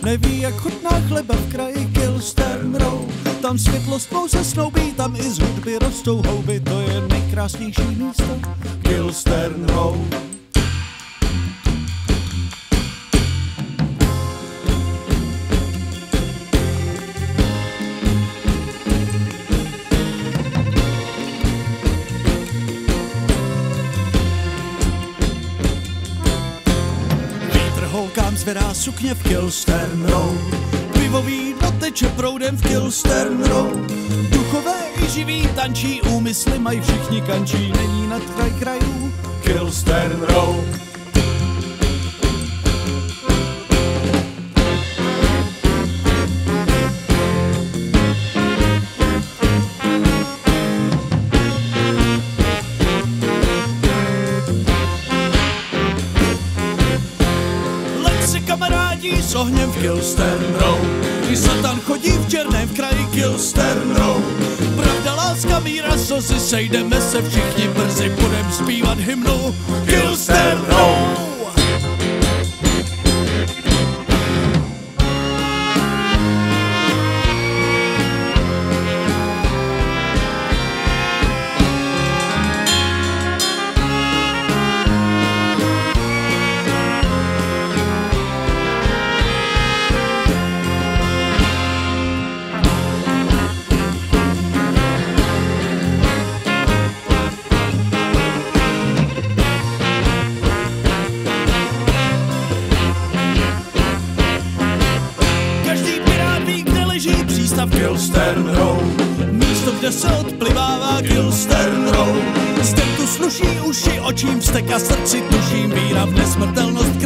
neví, jak chutná chleba v kraji Kilstern Road. Tam světlost pouze snoubí, tam i z hudby rostou houby, to je nejkrásnější místo Kilstern Road. Holkám zvedá sukně v Kilstern Road, pivový doteče proudem v Kilstern Road. Duchové i živí tančí, úmysly mají všichni kančí, není nad kraj krajů Kilstern Road. Kamarádi s ohněm v Kilstern Road, když Satan chodí v černém v kraji Kilstern Road. Pravda, láska, míra, slzy, sejdeme se všichni brzy, budem zpívat hymnu Kilstern Road. Kilstern Road, místo, kde se odplivává Kilstern Road. Z tu sluší uši, očím vztek a srdci tuším, víra v nesmrtelnost